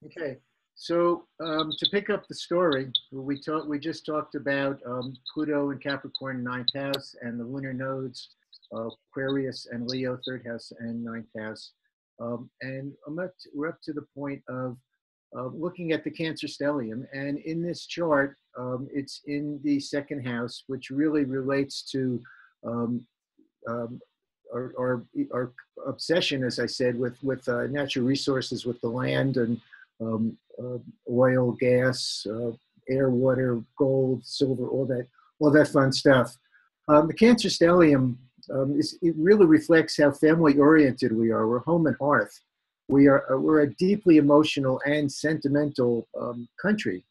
Okay, so to pick up the story, we just talked about Pluto and Capricorn ninth house and the lunar nodes, Aquarius and Leo third house and ninth house, and we're up to the point of looking at the Cancer stellium, and in this chart, it's in the second house, which really relates to um, um, our obsession, as I said, with natural resources, with the land and oil, gas, air, water, gold, silver, all that fun stuff. The Cancer stellium it really reflects how family oriented we are. We're home and hearth. We're a deeply emotional and sentimental country,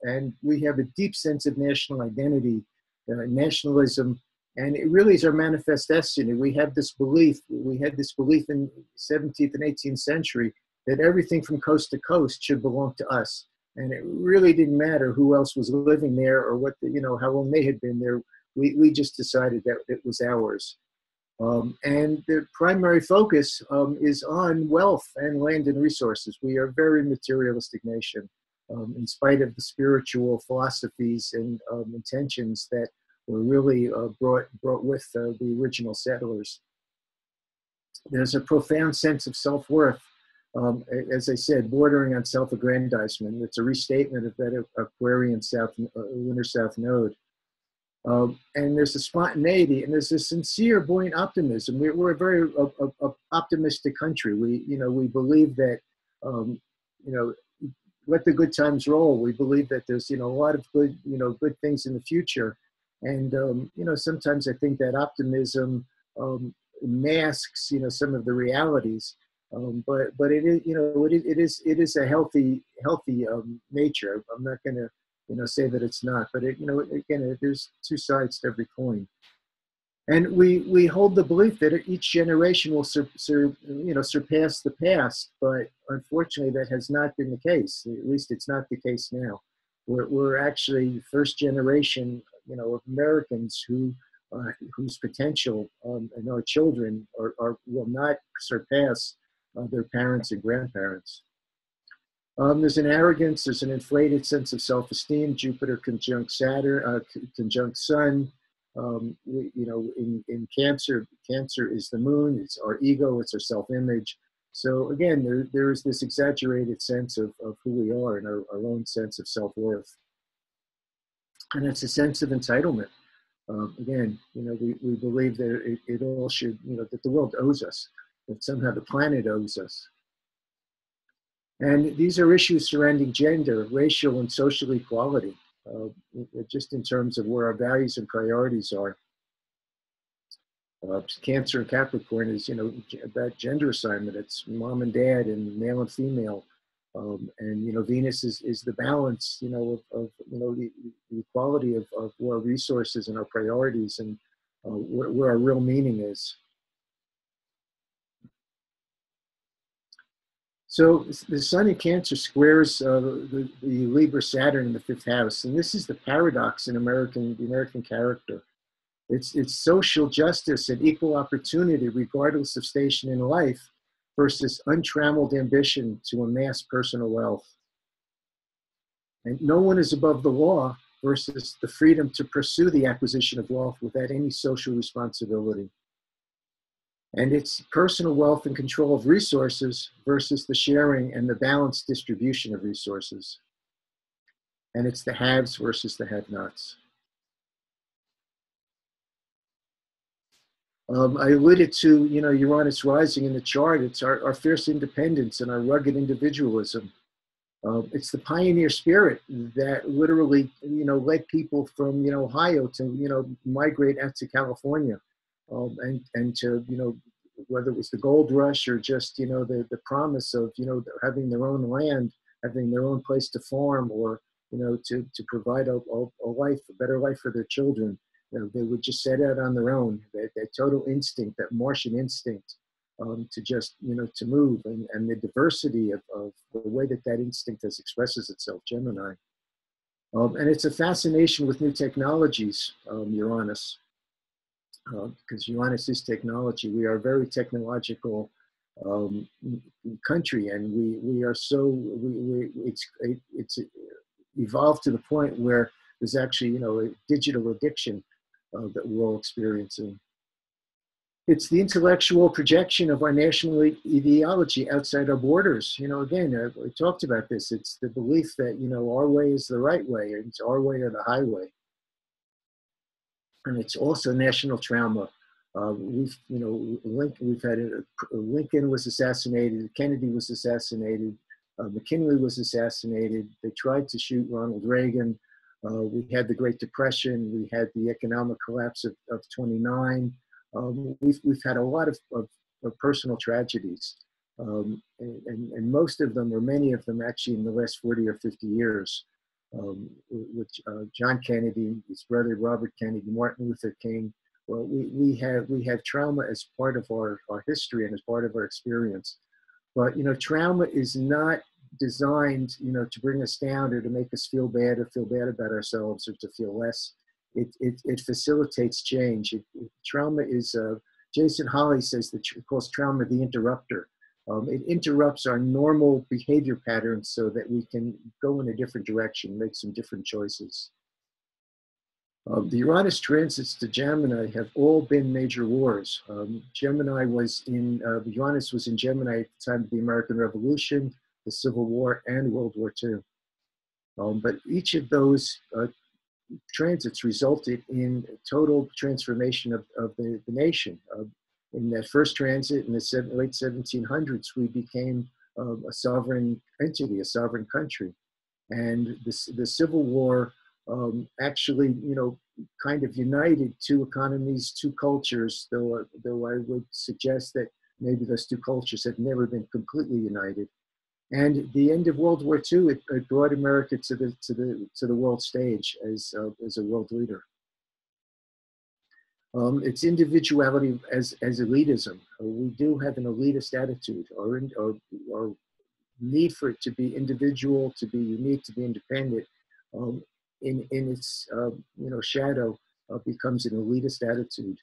and we have a deep sense of national identity, nationalism, and it really is our manifest destiny. We had this belief in 17th and 18th century that everything from coast to coast should belong to us. And it really didn't matter who else was living there or how long they had been there. We just decided that it was ours. And the primary focus is on wealth and land and resources. We are a very materialistic nation, in spite of the spiritual philosophies and intentions that were really brought with the original settlers. There's a profound sense of self-worth, as I said, bordering on self-aggrandizement. It's a restatement of that Aquarian lunar south node. And there's a spontaneity, and there's a sincere, buoyant optimism. We're a very optimistic country. We believe that, you know, let the good times roll. We believe that there's, a lot of good things in the future. And, sometimes I think that optimism masks, some of the realities. But it is, it is a healthy nature. I'm not going to, say that it's not, but again, there's two sides to every coin. And we hold the belief that each generation will surpass the past, but unfortunately that has not been the case. At least it's not the case now. We're actually first generation, of Americans whose potential and our children will not surpass their parents and grandparents. There's an arrogance, there's an inflated sense of self-esteem. Jupiter conjunct Saturn, conjunct Sun. In Cancer, Cancer is the moon. It's our ego. It's our self-image. So again, there is this exaggerated sense of who we are and our own sense of self-worth, and it's a sense of entitlement. Again, we believe that it all should, that the world owes us, that somehow the planet owes us. And these are issues surrounding gender, racial, and social equality, just in terms of where our values and priorities are. Cancer and Capricorn is, about gender assignment. It's mom and dad and male and female. And, Venus is the balance, of the equality of our resources and our priorities and where our real meaning is. So the Sun in Cancer squares the Libra Saturn in the fifth house, and this is the paradox in the American character. It's social justice and equal opportunity, regardless of station in life, versus untrammeled ambition to amass personal wealth. And no one is above the law versus the freedom to pursue the acquisition of wealth without any social responsibility. And it's personal wealth and control of resources versus the sharing and the balanced distribution of resources. And it's the haves versus the have-nots. I alluded to, Uranus rising in the chart. It's our fierce independence and our rugged individualism. It's the pioneer spirit that literally, led people from, Ohio to, migrate out to California. And to, whether it was the gold rush or just, the promise of, having their own land, having their own place to farm or, to provide a better life for their children. They would just set out on their own, that total instinct, that Martian instinct to just, to move and the diversity of the way that instinct expresses itself, Gemini. And it's a fascination with new technologies, Uranus. Because Uranus is technology. We are a very technological um, country, and we are so it's evolved to the point where there's actually, you know, a digital addiction that we're all experiencing. It's the intellectual projection of our national ideology outside our borders. You know, again, I talked about this. It's the belief that, you know, our way is the right way, and it's our way or the highway. And it's also national trauma. You know, we've had Lincoln was assassinated, Kennedy was assassinated, McKinley was assassinated. They tried to shoot Ronald Reagan. We had the Great Depression. We had the economic collapse of 29. We've had a lot of personal tragedies. And most of them, or many of them, actually in the last 40 or 50 years. With John Kennedy, his brother Robert Kennedy, Martin Luther King. Well, we have trauma as part of our history and as part of our experience. But, you know, trauma is not designed, you know, to bring us down or to make us feel bad or feel bad about ourselves or to feel less. It facilitates change. Trauma is, Jason Holley says that calls trauma the interrupter. It interrupts our normal behavior patterns so that we can go in a different direction, make some different choices. The Uranus transits to Gemini have all been major wars. Gemini was in, Uranus was in Gemini at the time of the American Revolution, the Civil War, and World War II. But each of those transits resulted in total transformation of the nation. In that first transit in the late 1700s, we became a sovereign entity, a sovereign country. And the Civil War actually, you know, kind of united two economies, two cultures, though I would suggest that maybe those two cultures have never been completely united. And the end of World War II, it brought America to the world stage as a world leader. It's individuality as elitism. We do have an elitist attitude, or need for it to be individual, to be unique, to be independent. In its you know, shadow becomes an elitist attitude.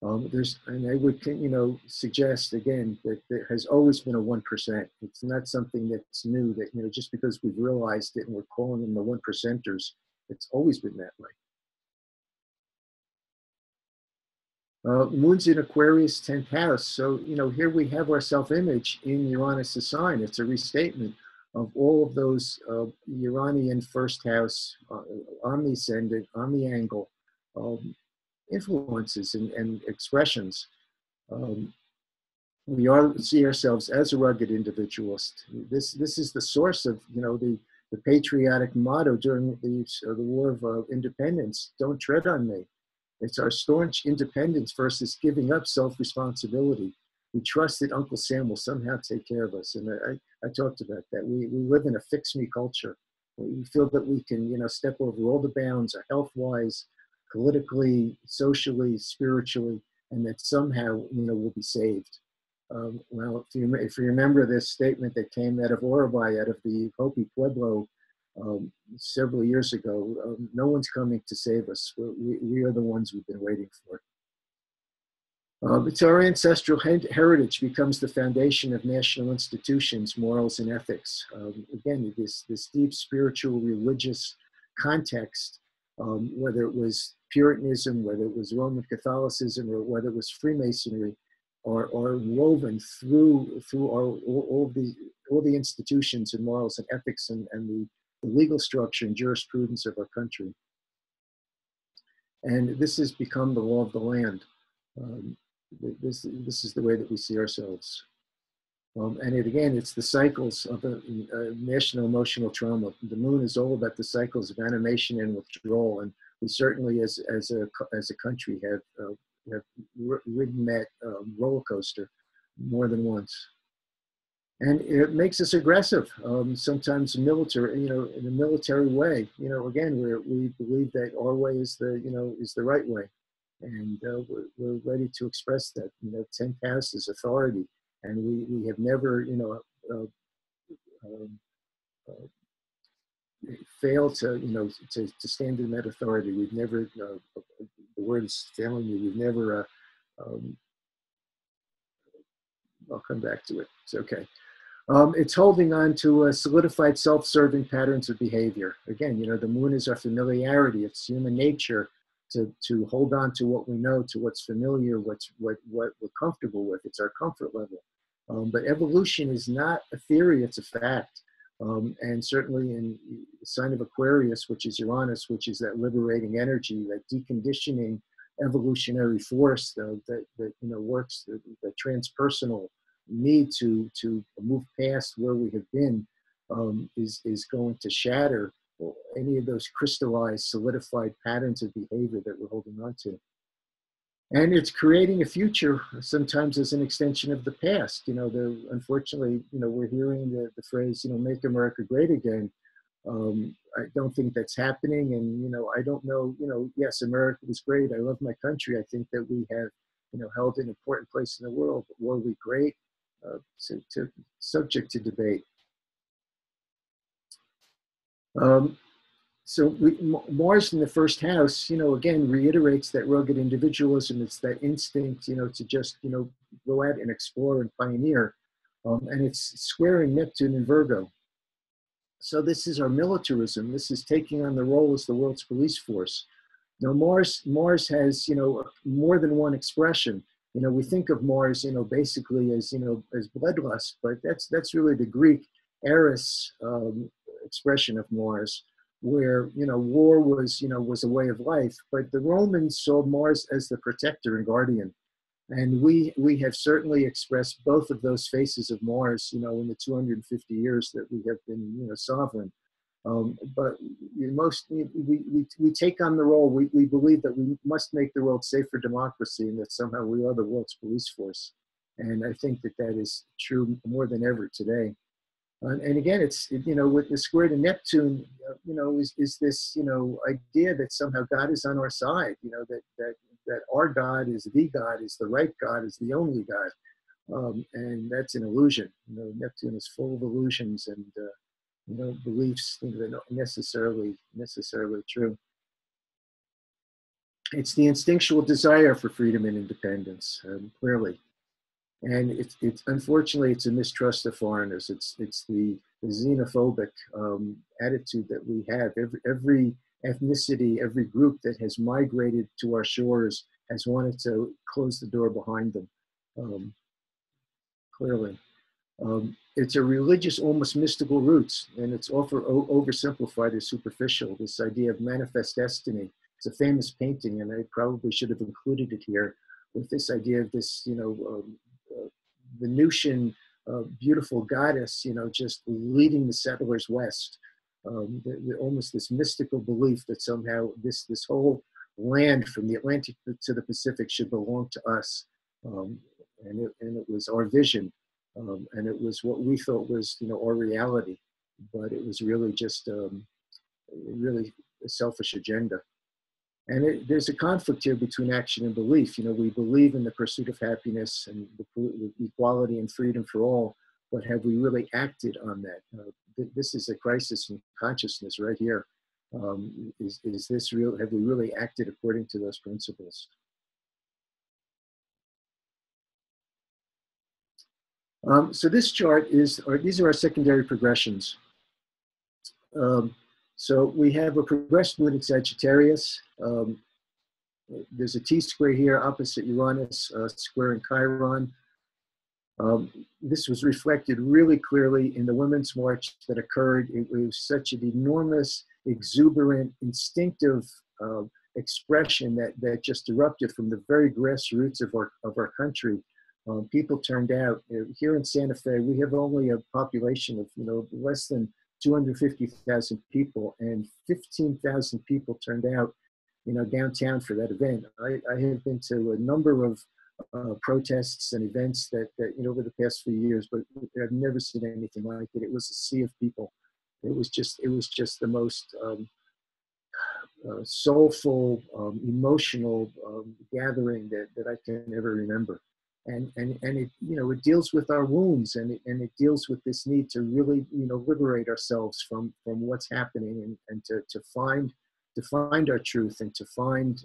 And I would, you know, suggest again that there has always been a 1%. It's not something that's new. That, you know, just because we've realized it and we're calling them the 1%ers, it's always been that way. Moon's in Aquarius, 10th house. So, you know, here we have our self-image in Uranus' sign. It's a restatement of all of those Uranian first house on the ascendant, on the angle, influences and expressions. We all see ourselves as a rugged individualist. This is the source of, you know, the patriotic motto during the War of Independence: "Don't tread on me." It's our staunch independence versus giving up self-responsibility. We trust that Uncle Sam will somehow take care of us. And I talked about that. We live in a fix-me culture. We feel that we can, you know, step over all the bounds, health-wise, politically, socially, spiritually, and that somehow, you know, we'll be saved. Well, if you remember this statement that came out of Orobai, out of the Hopi Pueblo, several years ago, no one's coming to save us. We are the ones we've been waiting for. It's our ancestral heritage becomes the foundation of national institutions, morals, and ethics. Again, this deep spiritual, religious context, whether it was Puritanism, whether it was Roman Catholicism, or whether it was Freemasonry, are woven through all the institutions and morals and ethics and the legal structure and jurisprudence of our country. And this has become the law of the land. This is the way that we see ourselves. And again, it's the cycles of national emotional trauma. The moon is all about the cycles of animation and withdrawal. And we certainly, as a country, have ridden that roller coaster more than once. And it makes us aggressive, sometimes military, you know, in a military way. You know, again, we believe that our way is the right way. And we're ready to express that. You know, 10th house is authority. And we have never, you know, failed to, you know, to stand in that authority. We've never, the word is failing me, we've never I'll come back to it. It's okay. It's holding on to solidified self-serving patterns of behavior. Again, the moon is our familiarity. It's human nature to hold on to what we know, to what's familiar, what we're comfortable with. It's our comfort level. But evolution is not a theory, it's a fact. And certainly in the sign of Aquarius, which is Uranus, which is that liberating energy, that deconditioning evolutionary force that works, the transpersonal need to move past where we have been, is going to shatter any of those crystallized, solidified patterns of behavior that we're holding on to. And it's creating a future sometimes as an extension of the past. Unfortunately, we're hearing the phrase, make America great again. I don't think that's happening. And, I don't know, yes, America was great. I love my country. I think that we have, held an important place in the world. But were we great? Subject to debate. So Mars in the first house, again, reiterates that rugged individualism. It's that instinct, to just, go out and explore and pioneer. And it's squaring Neptune in Virgo. So this is our militarism. This is taking on the role as the world's police force. Now, Mars has, more than one expression. We think of Mars, basically as, as bloodlust, but that's really the Greek Eris expression of Mars, where, war was, was a way of life. But the Romans saw Mars as the protector and guardian. And we have certainly expressed both of those faces of Mars, in the 250 years that we have been, sovereign. But we take on the role. We believe that we must make the world safe for democracy, and that somehow we are the world's police force. And I think that is true more than ever today. And again, it's, with the square to Neptune, is this, idea that somehow God is on our side, that our God is the right God, is the only God. And that's an illusion. Neptune is full of illusions and, beliefs that are not necessarily true. It's the instinctual desire for freedom and independence, clearly. And it's unfortunately, it's a mistrust of foreigners. It's the xenophobic attitude that we have. Every ethnicity, every group that has migrated to our shores has wanted to close the door behind them, clearly. It's a religious, almost mystical roots, and it's often oversimplified as superficial, this idea of manifest destiny. It's a famous painting, and I probably should have included it here, with this idea of this, Venusian, beautiful goddess, just leading the settlers west. Almost this mystical belief that somehow this whole land from the Atlantic to the Pacific should belong to us. And it was our vision. And it was what we thought was, our reality. But it was really just really a selfish agenda. And there's a conflict here between action and belief. We believe in the pursuit of happiness and the equality and freedom for all, but have we really acted on that? This is a crisis in consciousness right here. Is this real? Have we really acted according to those principles? So this chart these are our secondary progressions. So we have a progressed moon in Sagittarius. There's a T-square here opposite Uranus, square in Chiron. This was reflected really clearly in the Women's March that occurred. It was such an enormous, exuberant, instinctive expression that just erupted from the very grassroots of our country. People turned out. Here in Santa Fe, we have only a population of less than 250,000 people, and 15,000 people turned out, downtown for that event. I have been to a number of protests and events that over the past few years, but I've never seen anything like it. It was a sea of people. It was just the most soulful, emotional gathering that I can ever remember. And it it deals with our wounds, and it deals with this need to really liberate ourselves from what's happening, and to find our truth, and to find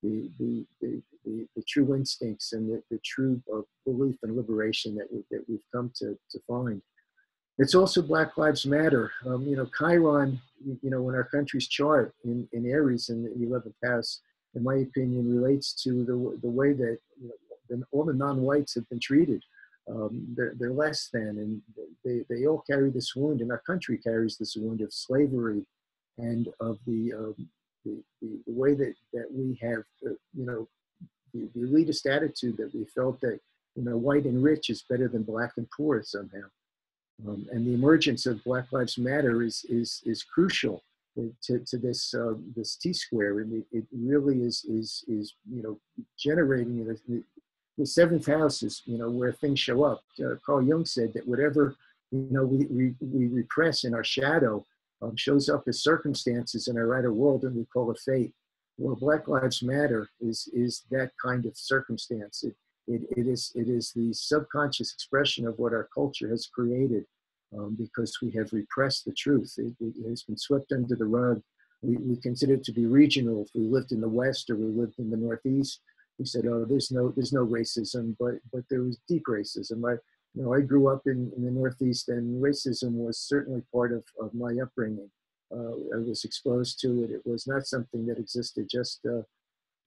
the true instincts and the true belief and liberation that we've come to find. It's also Black Lives Matter. Chiron, in our country's chart in Aries in the 11th house, in my opinion, relates to the way that all the non-whites have been treated. They're less than, and they all carry this wound, and our country carries this wound of slavery and of the way that we have, the elitist attitude that we felt that, white and rich is better than black and poor somehow. And the emergence of Black Lives Matter is crucial to this T-square, and it really is generating the seventh house is where things show up. Carl Jung said that whatever we repress in our shadow shows up as circumstances in our outer world, and we call it fate. Well, Black Lives Matter is that kind of circumstance. It is the subconscious expression of what our culture has created, because we have repressed the truth. It has been swept under the rug. We consider it to be regional. If we lived in the West or we lived in the Northeast, we said, "Oh, there's no racism," but there was deep racism. I grew up in the Northeast, and racism was certainly part of my upbringing. I was exposed to it. It was not something that existed just in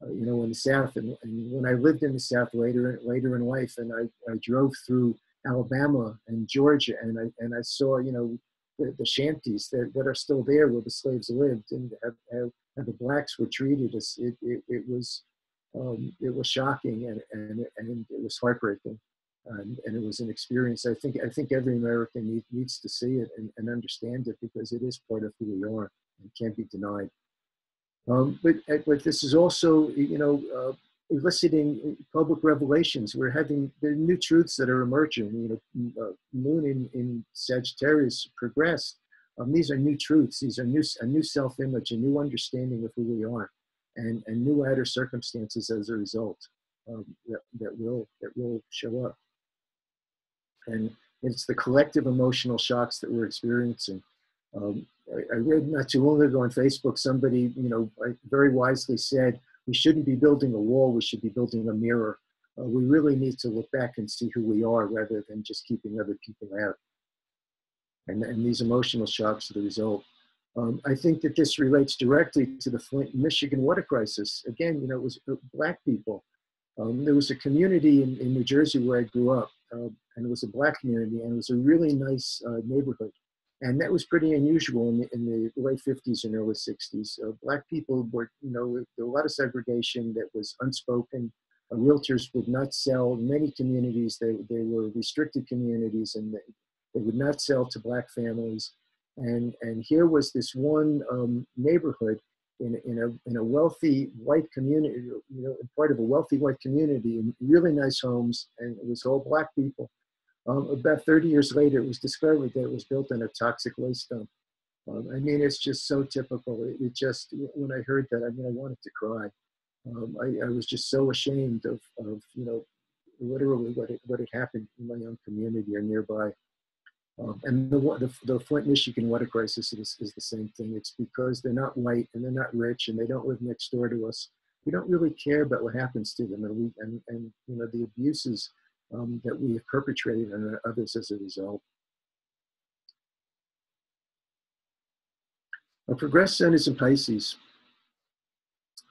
the South. And when I lived in the South later in life, and I drove through Alabama and Georgia, and I saw the shanties that are still there where the slaves lived, and how the blacks were treated. It was shocking, and it was heartbreaking, and it was an experience. I think every American needs to see it and understand it, because it is part of who we are and can't be denied. But this is also, eliciting public revelations. There are new truths that are emerging. Moon in Sagittarius progressed. These are new truths. These are a new self-image, a new understanding of who we are, and new outer circumstances as a result that will show up. And it's the collective emotional shocks that we're experiencing. I read not too long ago on Facebook, somebody, very wisely said, we shouldn't be building a wall, we should be building a mirror. We really need to look back and see who we are rather than just keeping other people out. And these emotional shocks are the result. I think that this relates directly to the Flint, Michigan water crisis. Again, it was Black people. There was a community in New Jersey where I grew up, and it was a Black community, and it was a really nice neighborhood. And that was pretty unusual in the late 50s and early 60s. Black people were, there was a lot of segregation that was unspoken. Realtors would not sell. In many communities, they were restricted communities, and they would not sell to Black families. And here was this one neighborhood in a wealthy white community, part of a wealthy white community, in really nice homes, and it was all Black people. About 30 years later, it was discovered that it was built on a toxic waste dump. It's just so typical. It just, when I heard that, I wanted to cry. I was just so ashamed of literally what had happened in my own community or nearby. And the Flint, Michigan water crisis is the same thing. It's because they're not white and they're not rich and they don't live next door to us. We don't really care about what happens to them, and the abuses that we have perpetrated on others as a result. Our progressed sun is in Pisces,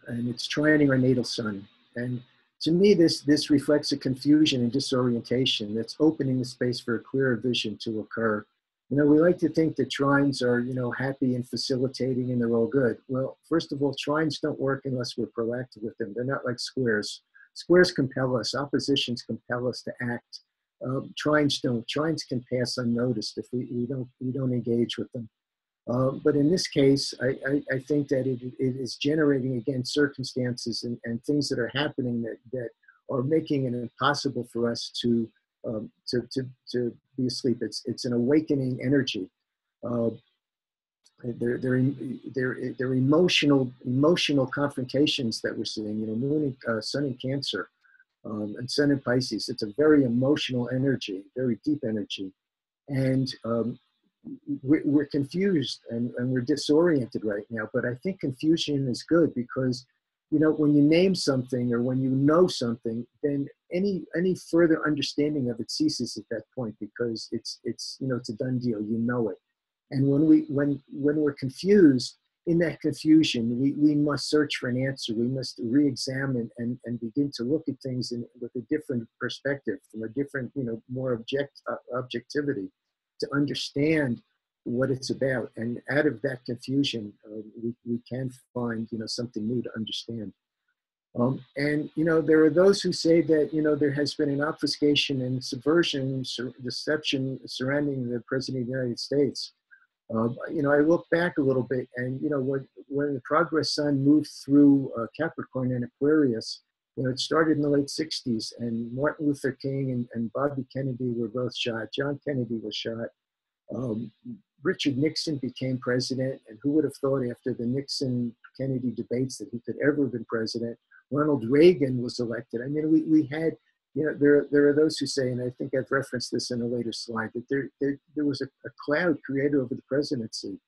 and it's trining our natal sun. And to me, this reflects a confusion and disorientation that's opening the space for a clearer vision to occur. We like to think that trines are, happy and facilitating, and they're all good. Well, first of all, trines don't work unless we're proactive with them. They're not like squares. Squares compel us. Oppositions compel us to act. Trines don't. Trines can pass unnoticed if we don't engage with them. But in this case, I think that it is generating, again, circumstances and things that are happening that are making it impossible for us to be asleep. It's an awakening energy. They're emotional confrontations that we're seeing. Moon and Sun in Cancer, and Sun in Pisces. It's a very emotional energy, very deep energy, and we're confused and we're disoriented right now. But I think confusion is good, because when you name something or when you know something, then any further understanding of it ceases at that point, because it's a done deal. You know it. And when we're confused, in that confusion, we must search for an answer. We must re-examine and begin to look at things with a different perspective, from a different, more objectivity, to understand what it's about. And out of that confusion, we can find, something new to understand. And there are those who say that, there has been an obfuscation and subversion, deception surrounding the President of the United States. I look back a little bit, and when the Progress Sun moved through Capricorn and Aquarius, it started in the late '60s, and Martin Luther King and Bobby Kennedy were both shot. John Kennedy was shot. Um, Richard Nixon became president, and who would have thought after the Nixon-Kennedy debates that he could ever have been president? Ronald Reagan was elected. I mean, we had, there are those who say, and I think I've referenced this in a later slide, that there was a cloud created over the presidency.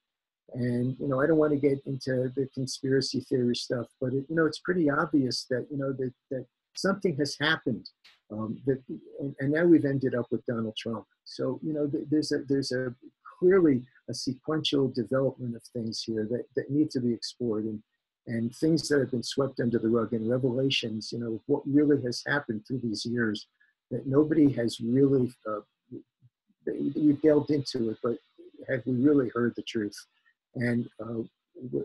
And, I don't want to get into the conspiracy theory stuff, but it's pretty obvious that, that something has happened. And now we've ended up with Donald Trump. So, there's a clearly a sequential development of things here that need to be explored, and things that have been swept under the rug, and revelations, of what really has happened through these years that nobody has really, we've delved into it, but have we really heard the truth? And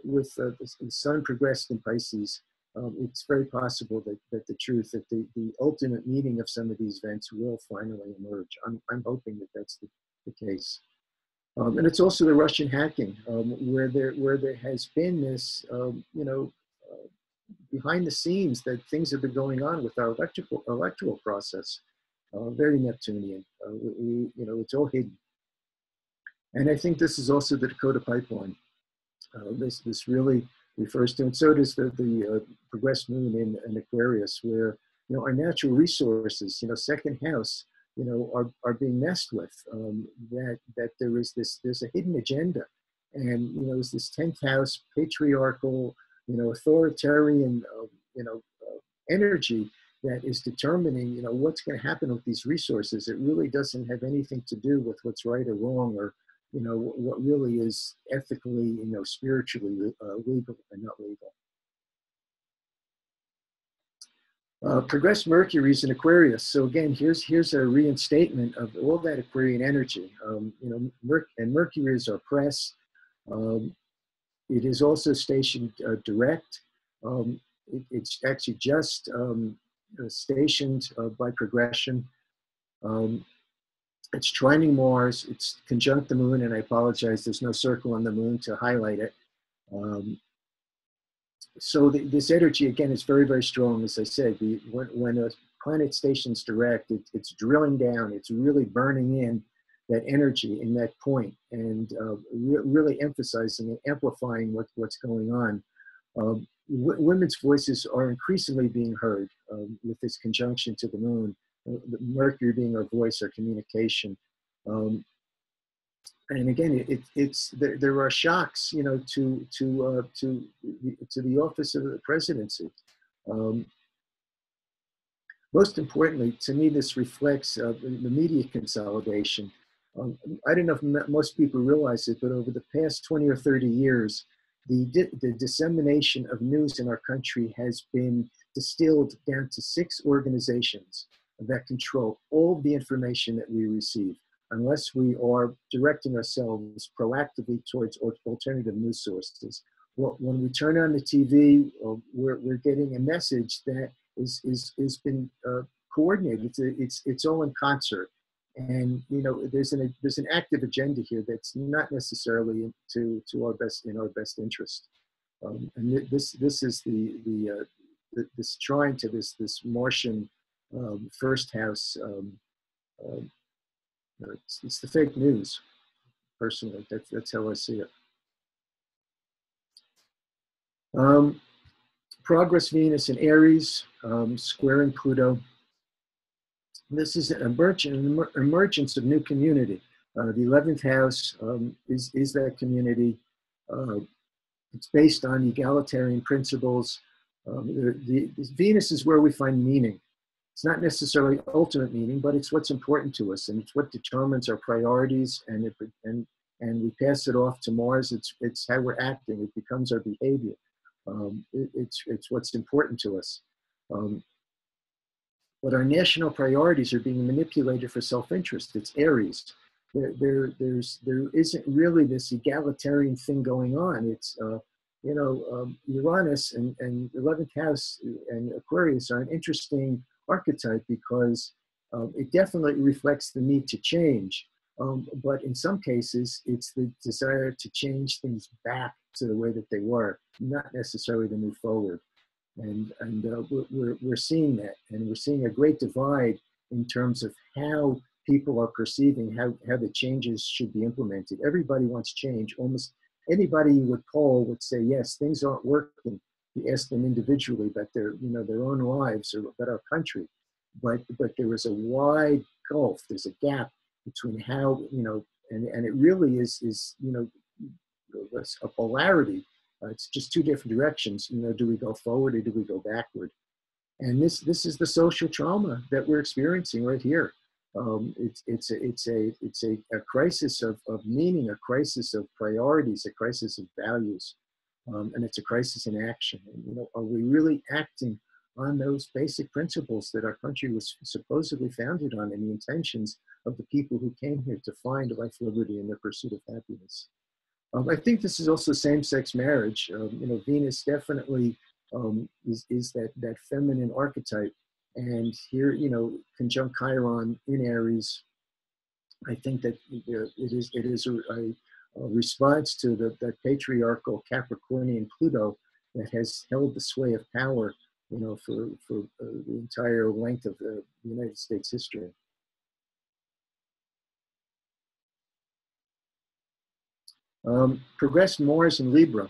with the sun progressed in Pisces, it's very possible that the truth, that the ultimate meaning of some of these events will finally emerge. I'm hoping that that's the case. And it's also the Russian hacking, where there has been this, behind the scenes, that things have been going on with our electoral process, very Neptunian. It's all hidden. And I think this is also the Dakota pipeline. This really refers to, and so does the progressed moon in Aquarius, where our natural resources, second house, are being messed with. That there's a hidden agenda, and it's this 10th house patriarchal, authoritarian, energy that is determining, what's going to happen with these resources. It really doesn't have anything to do with what's right or wrong, or what really is ethically, spiritually legal and not legal. Progressed Mercury is in Aquarius. So again, here's a reinstatement of all that Aquarian energy. And Mercury is our press. It is also stationed direct. It's actually just stationed by progression. It's trining Mars. It's conjunct the moon, and I apologize, there's no circle on the moon to highlight it. So this energy, again, is very, very strong. As I said, when a planet stations direct, it's drilling down. It's really burning in that energy in that point, and really emphasizing and amplifying what's going on. Women's voices are increasingly being heard with this conjunction to the moon, Mercury being our voice, our communication. And again, there are shocks, to the office of the presidency. Most importantly, to me, this reflects the media consolidation. I don't know if most people realize it, but over the past 20 or 30 years, the dissemination of news in our country has been distilled down to 6 organizations that control all the information that we receive, unless we are directing ourselves proactively towards alternative news sources. Well, when we turn on the TV, we're getting a message that is been coordinated. It's all in concert, and there's an active agenda here that's not necessarily in our best interest. And this is this trine to this Martian first house. It's the fake news, personally. That's how I see it. Progress Venus in Aries, squaring Pluto. This is an emergence of new community. The 11th house is that community. It's based on egalitarian principles. Venus is where we find meaning. It's not necessarily ultimate meaning, but it's what's important to us, and it's what determines our priorities, and we pass it off to Mars. It's how we're acting. It becomes our behavior. It's what's important to us. Um, but our national priorities are being manipulated for self-interest. It's Aries. There isn't really this egalitarian thing going on. It's Uranus and 11th house and Aquarius are an interesting archetype because it definitely reflects the need to change. But in some cases, it's the desire to change things back to the way that they were, not necessarily to move forward. We're seeing that, and we're seeing a great divide in terms of how people are perceiving how the changes should be implemented. Everybody wants change. Almost anybody you would poll would say, yes, things aren't working. You ask them individually about their own lives or about our country. But there is a wide gulf. There's a gap between how, and it really is a polarity. It's just two different directions. Do we go forward or do we go backward? And this is the social trauma that we're experiencing right here. It's a crisis of meaning, a crisis of priorities, a crisis of values, and it's a crisis in action. And, are we really acting on those basic principles that our country was supposedly founded on, and the intentions of the people who came here to find life, liberty, and the pursuit of happiness? I think this is also same-sex marriage. Venus definitely is that feminine archetype, and here, conjunct Chiron in Aries, I think that it is a response to that patriarchal Capricornian Pluto that has held the sway of power, for the entire length of the United States history. Progressed Mars in Libra.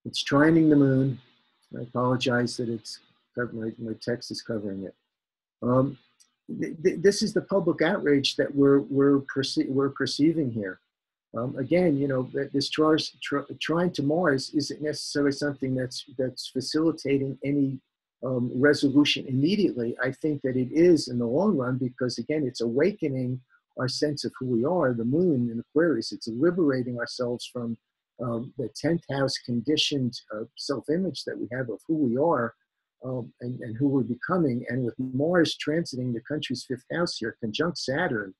It's trining the moon. I apologize that my text is covering it. This is the public outrage that we're perceiving here. Again, this trine to Mars isn't necessarily something that's facilitating any resolution immediately. I think that it is in the long run because, again, it's awakening our sense of who we are. The moon in Aquarius, it's liberating ourselves from the 10th house conditioned self-image that we have of who we are and who we're becoming. And with Mars transiting the country's 5th house here, conjunct Saturn,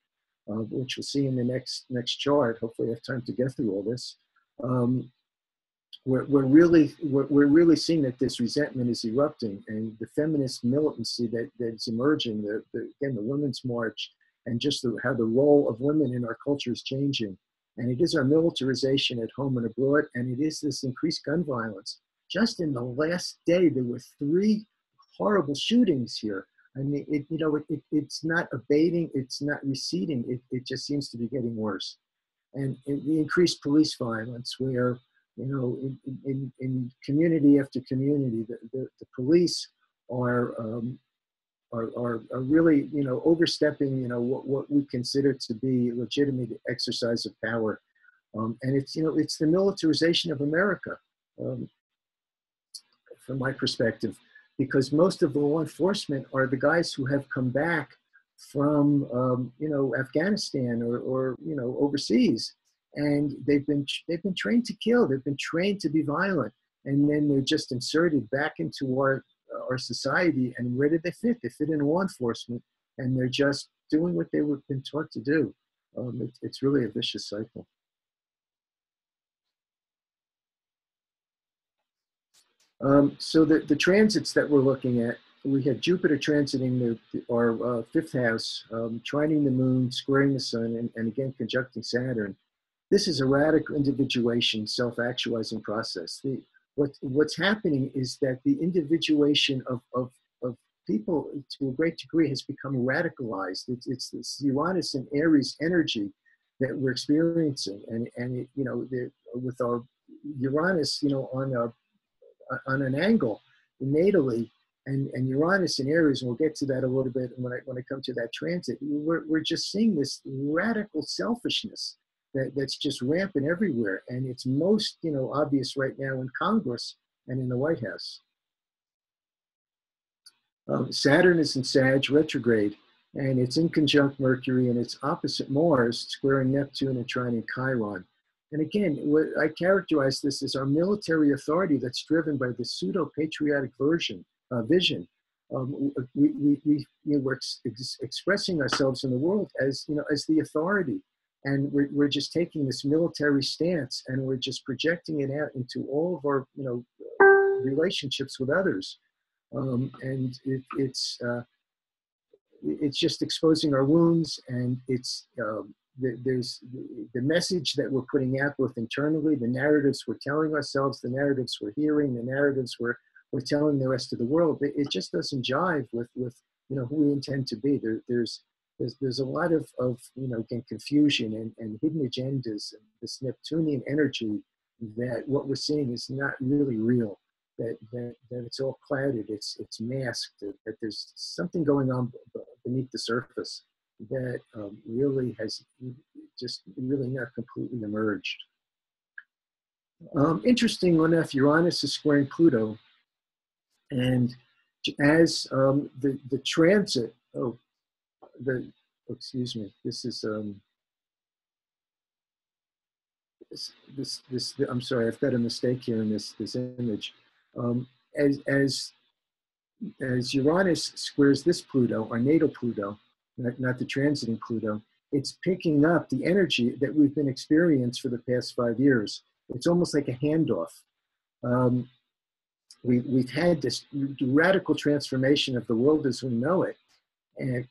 which we'll see in the next chart. Hopefully I have time to get through all this. We're really seeing that this resentment is erupting, and the feminist militancy that's emerging, again, the Women's March, and just how the role of women in our culture is changing. And it is our militarization at home and abroad, and it is this increased gun violence. Just in the last day, there were 3 horrible shootings here. I mean, it's not abating, it's not receding, it just seems to be getting worse. And the increased police violence where, in community after community, the police are really, overstepping, what we consider to be legitimate exercise of power. And it's the militarization of America, from my perspective, because most of the law enforcement are the guys who have come back from, Afghanistan or overseas, and they've been trained to kill. They've been trained to be violent, and then they're just inserted back into our society. And where did they fit? They fit in law enforcement, and they're just doing what they were been taught to do. It's really a vicious cycle. So the transits that we're looking at, we had Jupiter transiting our 5th house, trining the moon, squaring the sun, and again conjuncting Saturn. This is a radical individuation, self-actualizing process. What's happening is that the individuation of people to a great degree has become radicalized. It's this Uranus and Aries energy that we're experiencing, and with our Uranus, on an angle natally, and Uranus and Aries, and we'll get to that a little bit when I come to that transit. We're just seeing this radical selfishness that's just rampant everywhere, and it's most obvious right now in Congress and in the White House. Saturn is in Sag retrograde, and it's in conjunct Mercury, and it's opposite Mars, squaring Neptune and trining Chiron. And again, what I characterize this as our military authority that's driven by the pseudo-patriotic vision. We're expressing ourselves in the world as, as the authority. And we're just taking this military stance, and we're just projecting it out into all of our, relationships with others. And it's just exposing our wounds, and there's the message that we're putting out both internally, the narratives we're telling ourselves, the narratives we're hearing, the narratives we're telling the rest of the world. It just doesn't jive with who we intend to be. There's a lot of again, confusion and hidden agendas, and this Neptunian energy that what we're seeing is not really real. That it's all clouded, it's masked, that there's something going on beneath the surface that really has just really not completely emerged. Interesting enough, Uranus is squaring Pluto, and as the transit, excuse me, this is I'm sorry, I've got a mistake here in this image. As Uranus squares this Pluto, our natal Pluto, not the transiting Pluto, it's picking up the energy that we've been experiencing for the past 5 years. It's almost like a handoff. We've had this radical transformation of the world as we know it, and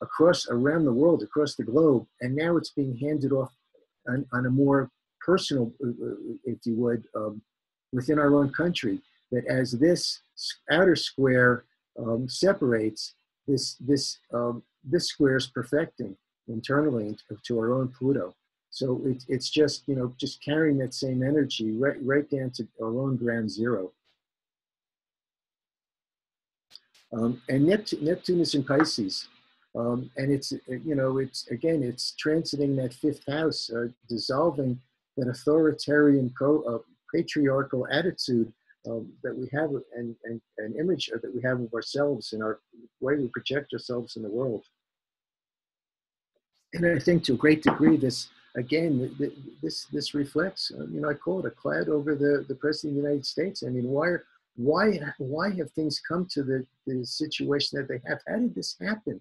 around the world, across the globe, and now it's being handed off on a more personal, if you would, within our own country. That as this outer square separates, this square is perfecting internally to our own Pluto. So it's just just carrying that same energy right down to our own ground zero. And Neptune is in Pisces, and it's it's transiting that fifth house, dissolving that authoritarian patriarchal attitude that we have, and an image that we have of ourselves and our way we project ourselves in the world. And I think to a great degree, this reflects, I call it a cloud over the President of the United States. I mean, why have things come to the situation that they have? How did this happen?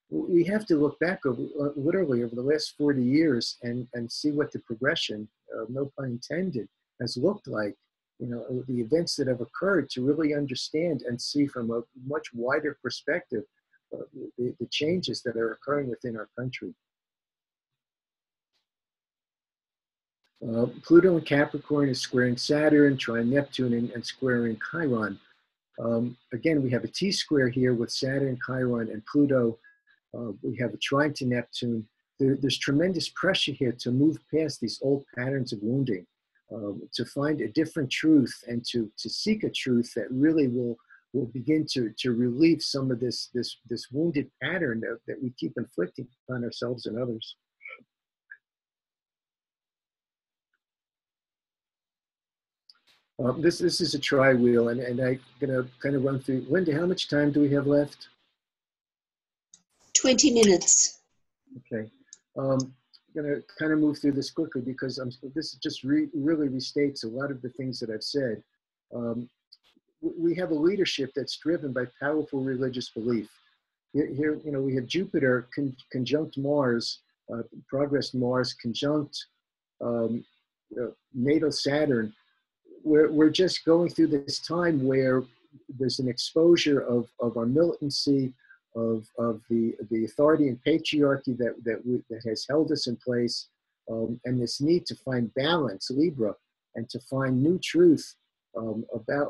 We have to look back literally over the last 40 years and see what the progression, no pun intended, has looked like. The events that have occurred, to really understand and see from a much wider perspective the changes that are occurring within our country. Pluto in Capricorn is squaring Saturn, trine Neptune, and squaring Chiron. Again, we have a T-square here with Saturn, Chiron, and Pluto. We have a trine to Neptune. There's tremendous pressure here to move past these old patterns of wounding, to find a different truth, and to seek a truth that really will begin to relieve some of this wounded pattern that we keep inflicting on ourselves and others. This is a tri-wheel, and I'm going to kind of run through. Linda, how much time do we have left? 20 minutes. Okay. I'm going to kind of move through this quickly because this just really restates a lot of the things that I've said. We have a leadership that's driven by powerful religious belief. Here, we have Jupiter conjunct Mars, progress Mars conjunct natal Saturn. We're just going through this time where there's an exposure of our militancy, of the authority and patriarchy that has held us in place, and this need to find balance, Libra, and to find new truth about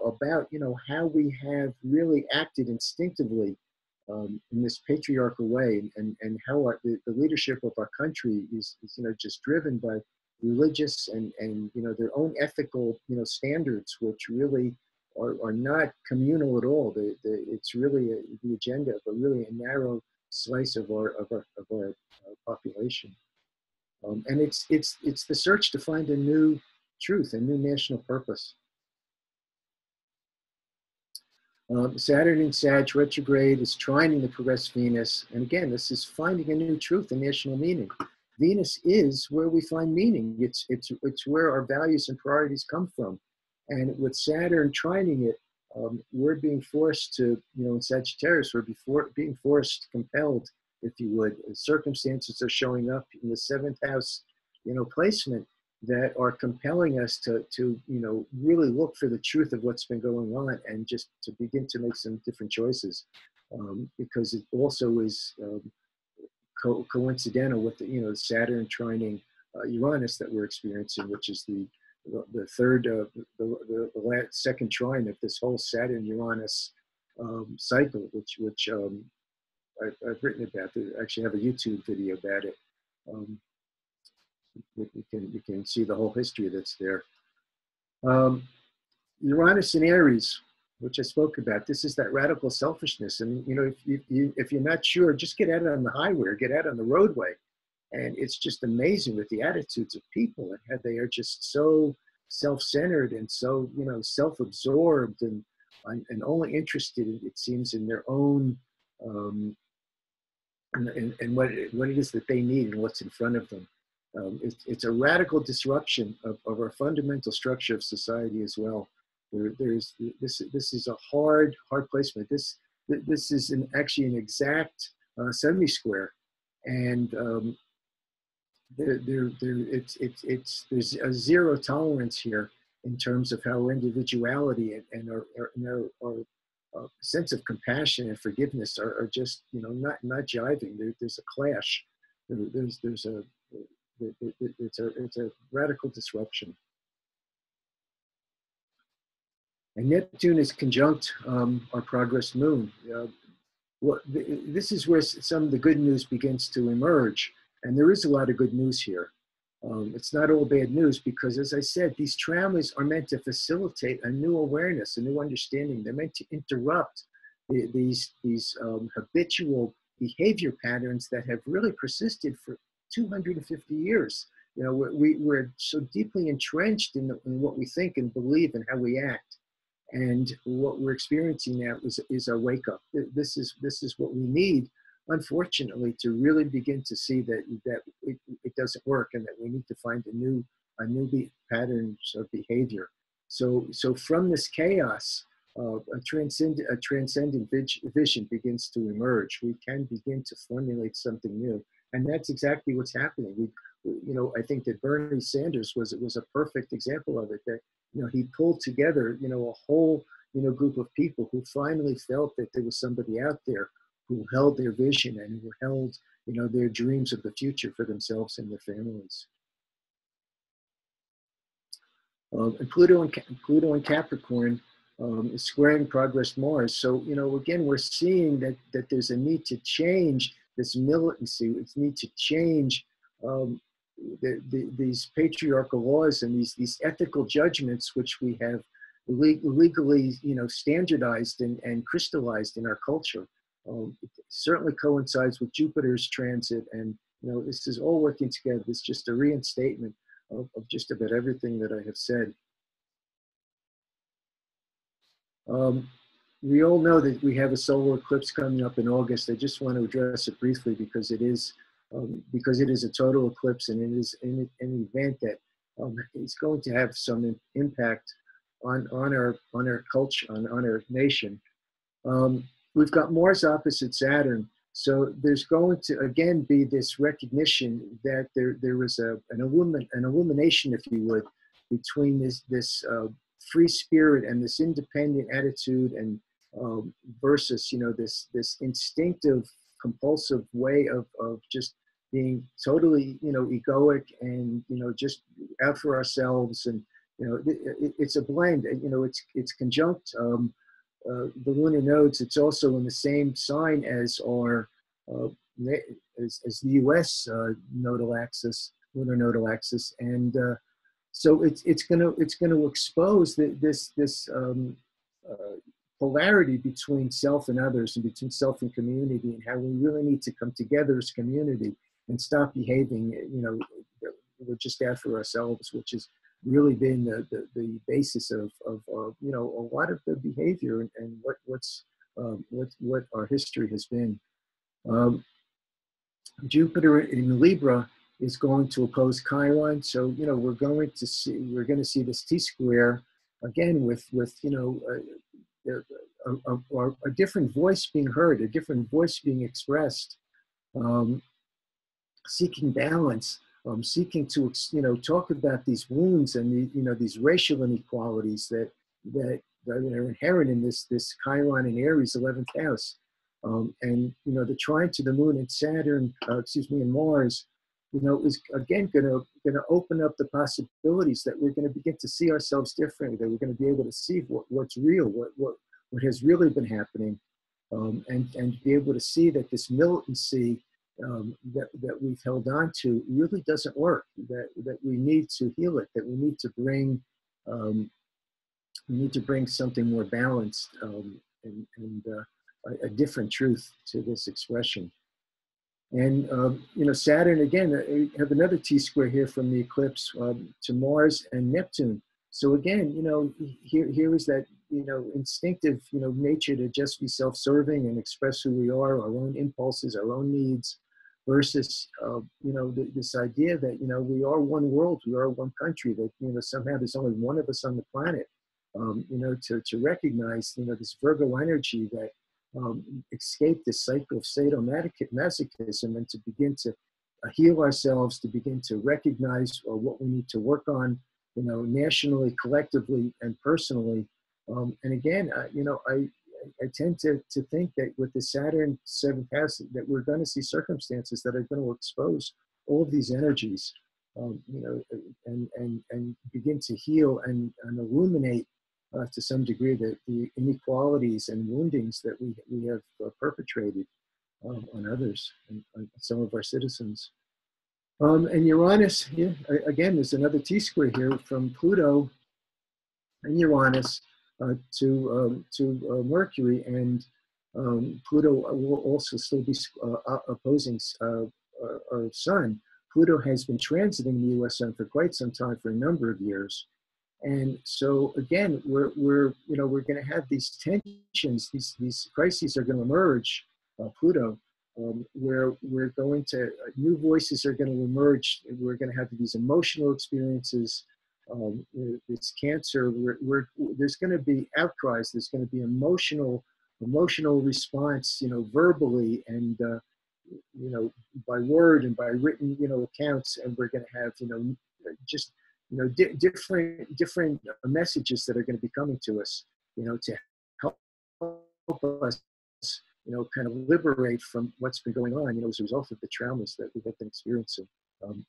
how we have really acted instinctively in this patriarchal way, and how the leadership of our country is just driven by religious and their own ethical standards, which really are not communal at all. It's really the agenda of a narrow slice of our population, and it's the search to find a new truth, a new national purpose. Saturn in Sag retrograde is trining the progressed Venus. And again, this is finding a new truth and national meaning. Venus is where we find meaning. It's where our values and priorities come from. And with Saturn trining it, we're being forced to, in Sagittarius, we're being forced, compelled, if you would. Circumstances are showing up in the seventh house, placement that are compelling us to really look for the truth of what's been going on and just to begin to make some different choices, because it also is coincidental with the Saturn trining Uranus that we're experiencing, which is the third second trine of this whole Saturn Uranus cycle, which I've written about. I actually have a YouTube video about it. You can see the whole history that's there. Uranus in Aries, which I spoke about, this is that radical selfishness. And if you're not sure, just get out on the highway or get out on the roadway, and it's just amazing with the attitudes of people and how they are just so self-centered and so self-absorbed and only interested, it seems, in their own and what it is that they need and what's in front of them. It's a radical disruption of our fundamental structure of society as well. This is a hard placement. This is actually an exact semi-square, and there's a zero tolerance here in terms of how our individuality and our sense of compassion and forgiveness are just not jiving. There's a clash. It's a radical disruption. And Neptune is conjunct our progress moon. This is where some of the good news begins to emerge. And there is a lot of good news here. It's not all bad news because, as I said, these traumas are meant to facilitate a new awareness, a new understanding. They're meant to interrupt these habitual behavior patterns that have really persisted for 250 years. We're so deeply entrenched in what we think and believe and how we act. And what we're experiencing now is a wake up. This is what we need, unfortunately, to really begin to see that it doesn't work and that we need to find a new patterns of behavior. So from this chaos, a transcendent vision begins to emerge. We can begin to formulate something new, and that's exactly what's happening. I think that Bernie Sanders was a perfect example of it. That he pulled together a whole group of people who finally felt that there was somebody out there who held their vision and who held their dreams of the future for themselves and their families. And Pluto and Capricorn is squaring progress Mars. So again, we're seeing that there's a need to change this militancy. It's need to change these patriarchal laws and these ethical judgments which we have legally standardized and crystallized in our culture. It certainly coincides with Jupiter's transit, and this is all working together. It's just a reinstatement of just about everything that I have said. We all know that we have a solar eclipse coming up in August. I just want to address it briefly because it is a total eclipse, and it is an event that is going to have some impact on our culture, on our nation. We've got Mars opposite Saturn, so there's going to again be this recognition that there is an illumination, if you would, between this free spirit and this independent attitude and versus this instinctive compulsive way of just being totally egoic and just out for ourselves. And it's a blend. It's conjunct the lunar nodes. It's also in the same sign as our as the U.S. Nodal axis, lunar nodal axis, and so it's going to expose this polarity between self and others, and between self and community, and how we really need to come together as community and stop behaving, we're just out for ourselves, which is really been the basis of you know, a lot of the behavior and what our history has been. Um, Jupiter in Libra is going to oppose Chiron, so you know we're going to see this T square again with you know a different voice being heard, a different voice being expressed, um, seeking balance, seeking to you know talk about these wounds and you know these racial inequalities that are inherent in this Chiron and Aries 11th house, and you know the trine to the Moon and Saturn, excuse me, and Mars, you know, is again going to open up the possibilities that we're going to begin to see ourselves differently, that we're going to be able to see what's real, what has really been happening, and be able to see that this militancy that we've held on to really doesn't work. That we need to heal it. That um, we need to bring something more balanced and a different truth to this expression. And you know, Saturn again. We have another T square here from the eclipse to Mars and Neptune. So again, you know, here is that you know instinctive you know nature to just be self-serving and express who we are, our own impulses, our own needs, versus you know this idea that you know we are one world, we are one country. That you know somehow there's only one of us on the planet. You know, to recognize you know this Virgo energy that escape this cycle of sadomasochism and to begin to heal ourselves, to begin to recognize what we need to work on, you know, nationally, collectively, and personally. And again, you know, I tend to think that with the Saturn 7th house, that we're going to see circumstances that are going to expose all of these energies, you know, and begin to heal and illuminate to some degree the inequalities and woundings that we have perpetrated on others and on some of our citizens. And Uranus, here, again, there's another T square here from Pluto and Uranus to Mercury, and Pluto will also still be opposing our Sun. Pluto has been transiting the U.S. Sun for quite some time, for a number of years. And so again, we're you know we're going to have these tensions, these crises are going to emerge, Pluto, where we're going to new voices are going to emerge. We're going to have these emotional experiences. This cancer, there's going to be outcries. There's going to be emotional response, you know, verbally and you know by word and by written, you know, accounts. And we're going to have you know just you know, different messages that are going to be coming to us, you know, to help us, you know, kind of liberate from what's been going on, you know, as a result of the traumas that we've been experiencing. Um,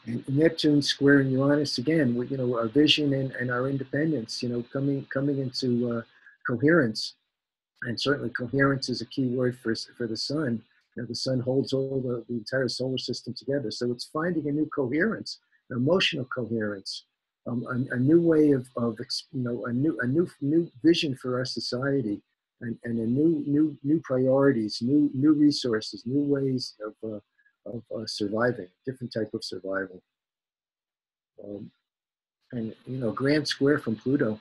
and Neptune squaring Uranus again, with, you know, our vision and our independence, you know, coming into coherence. And certainly coherence is a key word for the sun. You know, the sun holds all the entire solar system together. So it's finding a new coherence, an emotional coherence, a new way of you know, a new vision for our society, and a new priorities, new resources, new ways of surviving, different type of survival. Um, and you know, grand square from Pluto.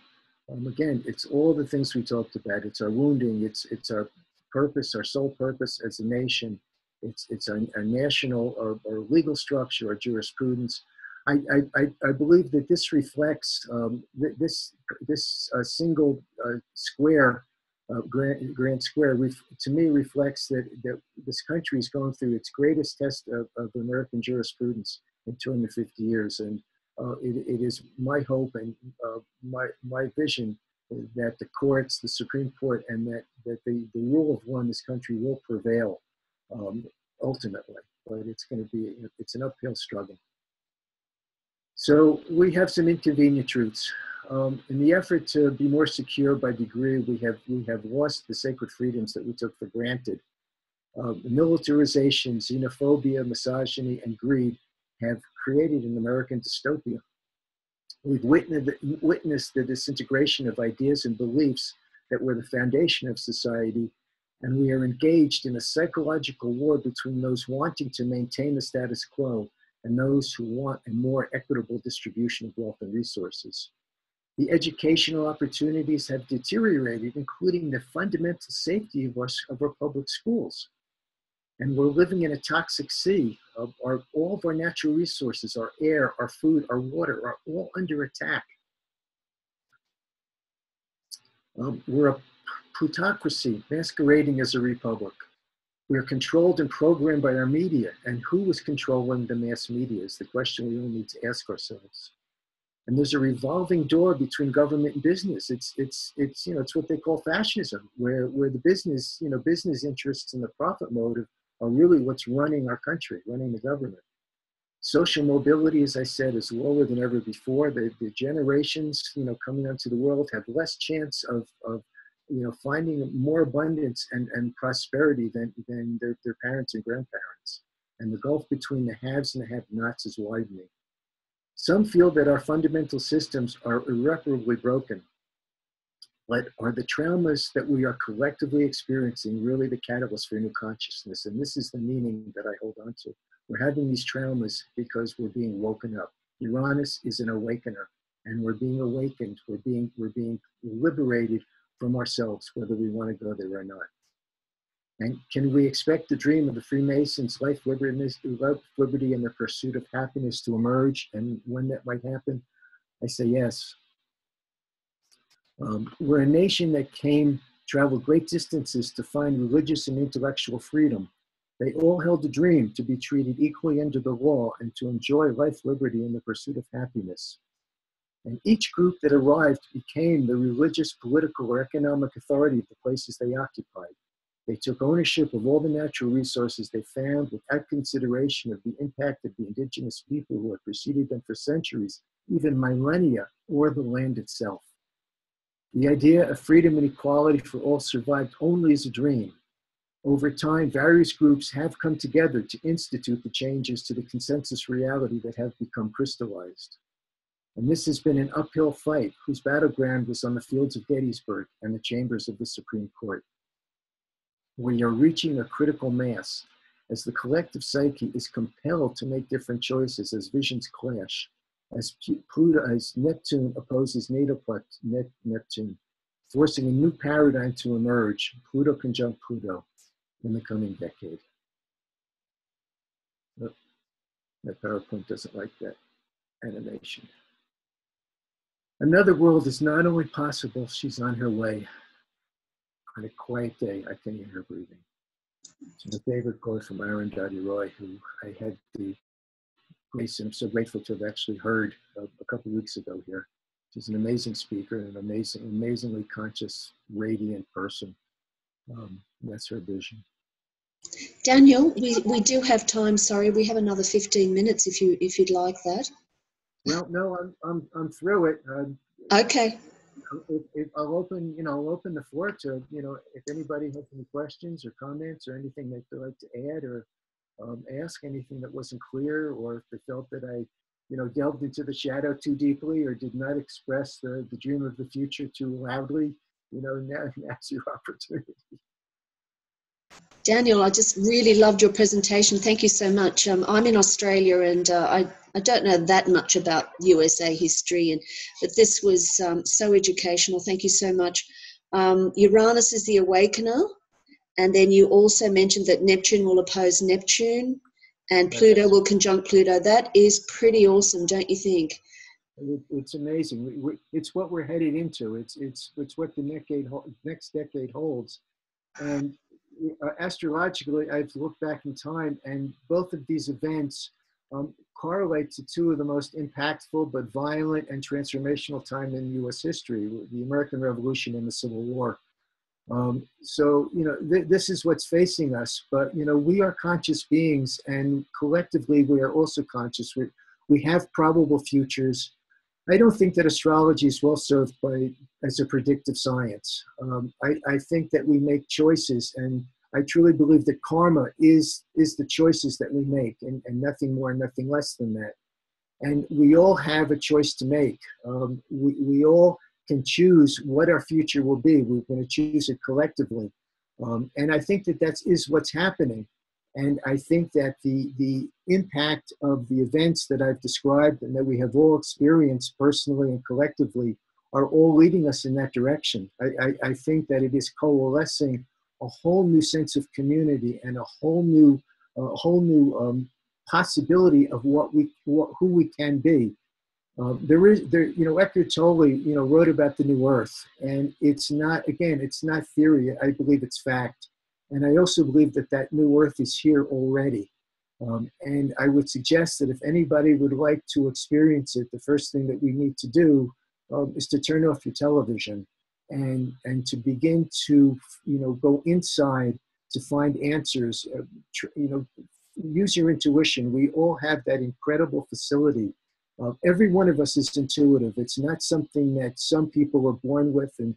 Again, it's all the things we talked about. It's our wounding. It's our purpose, our sole purpose as a nation. It's our national or legal structure, our jurisprudence. I believe that this reflects this single square, grand square, to me reflects that this country is going through its greatest test of American jurisprudence in 250 years, and it is my hope and my vision that the courts, the Supreme Court, and that the rule of law in this country will prevail ultimately. But it's an uphill struggle. So we have some inconvenient truths. In the effort to be more secure by degree, we have lost the sacred freedoms that we took for granted. Militarization, xenophobia, misogyny, and greed have created an American dystopia. We've witnessed the disintegration of ideas and beliefs that were the foundation of society, And we are engaged in a psychological war between those wanting to maintain the status quo and those who want a more equitable distribution of wealth and resources. The educational opportunities have deteriorated, including the fundamental safety of our public schools. And we're living in a toxic sea. All of our natural resources, our air, our food, our water, are all under attack. We're a plutocracy masquerading as a republic. We are controlled and programmed by our media. And who is controlling the mass media is the question we all need to ask ourselves. And there's a revolving door between government and business. It's what they call fascism, where the business interests and the profit motive are really what's running our country, running the government. Social mobility, as I said, is lower than ever before. The generations, coming onto the world have less chance of finding more abundance and prosperity than their parents and grandparents. And the gulf between the haves and the have-nots is widening. Some feel that our fundamental systems are irreparably broken. But are the traumas that we are collectively experiencing really the catalyst for new consciousness? And this is the meaning that I hold on to. We're having these traumas because we're being woken up. Uranus is an awakener, and we're being awakened. We're being liberated from ourselves, whether we want to go there or not. And can we expect the dream of the Freemasons, life, liberty, and the pursuit of happiness to emerge? And when that might happen, I say yes. We're a nation that traveled great distances to find religious and intellectual freedom. They all held a dream to be treated equally under the law and to enjoy life, liberty, and the pursuit of happiness. And each group that arrived became the religious, political, or economic authority of the places they occupied. They took ownership of all the natural resources they found without consideration of the impact of the indigenous people who had preceded them for centuries, even millennia, or the land itself. The idea of freedom and equality for all survived only as a dream. Over time, various groups have come together to institute the changes to the consensus reality that have become crystallized. And this has been an uphill fight whose battleground was on the fields of Gettysburg and the chambers of the Supreme Court. We are reaching a critical mass as the collective psyche is compelled to make different choices as visions clash, as Neptune opposes natal Neptune, forcing a new paradigm to emerge, Pluto conjunct Pluto, in the coming decade. Oh, that PowerPoint doesn't like that animation. Another world is not only possible, she's on her way. On a quiet day, I can hear her breathing. It's my favorite quote from Arundhati Roy, who I had the grace, and I'm so grateful to have actually heard a couple of weeks ago here. She's an amazing speaker and an amazingly conscious, radiant person. That's her vision. Daniel, we do have time. Sorry, we have another 15 minutes if you'd like that. Well, no, I'm through it. Okay. I'll open the floor to, if anybody has any questions or comments or anything that they'd like to add or ask, anything that wasn't clear, or if they felt that I, delved into the shadow too deeply or did not express the dream of the future too loudly, now's your opportunity. Daniel, I just really loved your presentation. Thank you so much. I'm in Australia, and I don't know that much about USA history, but this was so educational. Thank you so much. Uranus is the awakener, and then you also mentioned that Neptune will oppose Neptune, and Pluto will conjunct Pluto. That is pretty awesome, don't you think? It's amazing. It's what we're headed into. It's what the next decade holds, and astrologically, I've looked back in time, and both of these events correlate to two of the most impactful but violent and transformational time in U.S. history, the American Revolution and the Civil War. So, this is what's facing us, but, we are conscious beings, and collectively we are also conscious. We have probable futures. I don't think that astrology is well served as a predictive science. I think that we make choices, and I truly believe that karma is the choices that we make, and nothing more, nothing less than that. And we all have a choice to make. We all can choose what our future will be. We're going to choose it collectively. And I think that that is what's happening. And I think that the impact of the events that I've described and that we have all experienced personally and collectively are all leading us in that direction. I think that it is coalescing a whole new sense of community and a whole new possibility of who we can be. Eckhart Tolle, wrote about the new earth, and it's not theory. I believe it's fact. And I also believe that that new earth is here already. And I would suggest that if anybody would like to experience it, the first thing that we need to do is to turn off your television and to begin to, go inside to find answers. Use your intuition. We all have that incredible facility. Every one of us is intuitive. It's not something that some people are born with, and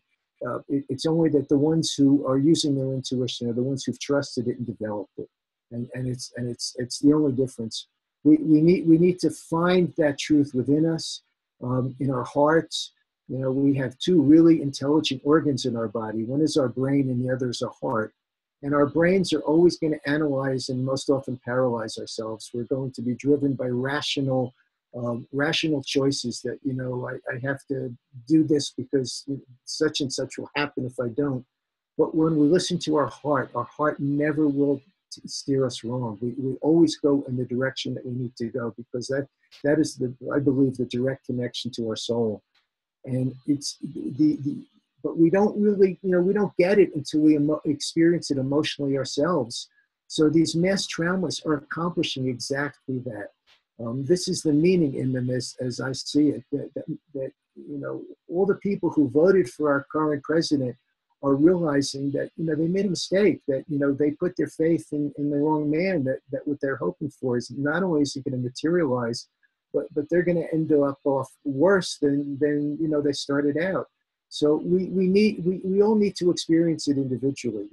it's only that the ones who are using their intuition are the ones who've trusted it and developed it. And it's the only difference. We need to find that truth within us, in our hearts. We have two really intelligent organs in our body. One is our brain, and the other is our heart. And our brains are always going to analyze and most often paralyze ourselves. We're going to be driven by rational choices that, I have to do this because such and such will happen if I don't. But when we listen to our heart never will steer us wrong. We always go in the direction that we need to go, because that is I believe, the direct connection to our soul. And it's but we don't really, we don't get it until we experience it emotionally ourselves. So these mass traumas are accomplishing exactly that. This is the meaning in them as I see it, that all the people who voted for our current president are realizing that, they made a mistake, that, they put their faith in the wrong man, that what they're hoping for is not only is it going to materialize, but they're going to end up off worse than they started out. So we all need to experience it individually.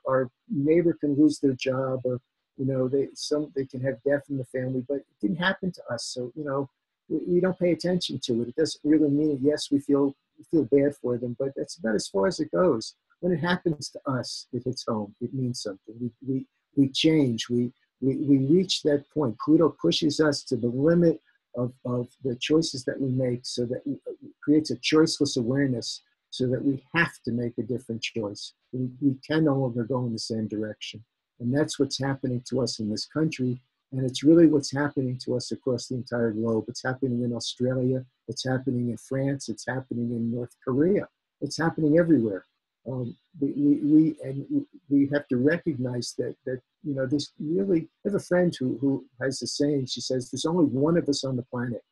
Our neighbor can lose their job, or they can have death in the family, but it didn't happen to us. So we don't pay attention to it. It doesn't really mean it. Yes, we feel bad for them, but that's about as far as it goes. When it happens to us, it hits home. It means something. We change. We reach that point. Pluto pushes us to the limit of the choices that we make, so that it creates a choiceless awareness, so that we have to make a different choice. We can no longer go in the same direction. And that's what's happening to us in this country. And it's really what's happening to us across the entire globe. It's happening in Australia. It's happening in France. It's happening in North Korea. It's happening everywhere. We have to recognize that this really, I have a friend who has a saying. She says, there's only one of us on the planet.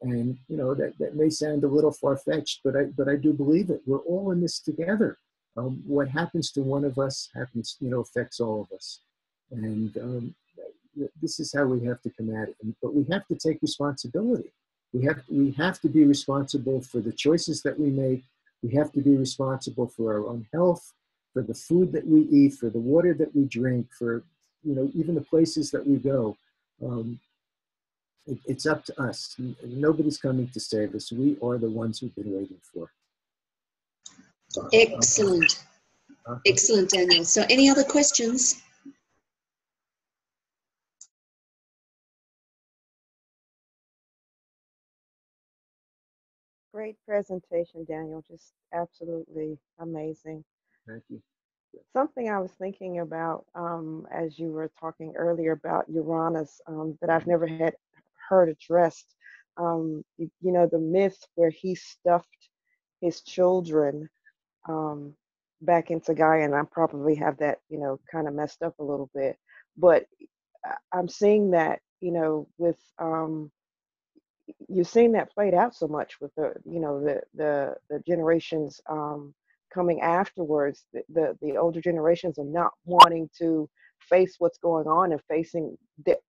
And that may sound a little far-fetched, but I do believe it. We're all in this together. What happens to one of us affects all of us. And this is how we have to come at it. But we have to take responsibility. We have to be responsible for the choices that we make. We have to be responsible for our own health, for the food that we eat, for the water that we drink, for even the places that we go. It's up to us. Nobody's coming to save us. We are the ones we've been waiting for. Excellent. Excellent, Daniel. So any other questions? Great presentation, Daniel. Just absolutely amazing. Thank you. Something I was thinking about as you were talking earlier about Uranus that I've never had heard addressed. The myth where he stuffed his children back into Gaia, and I probably have that, kind of messed up a little bit. But I'm seeing that, with you've seen that played out so much with the generations coming afterwards. The older generations are not wanting to face what's going on, and facing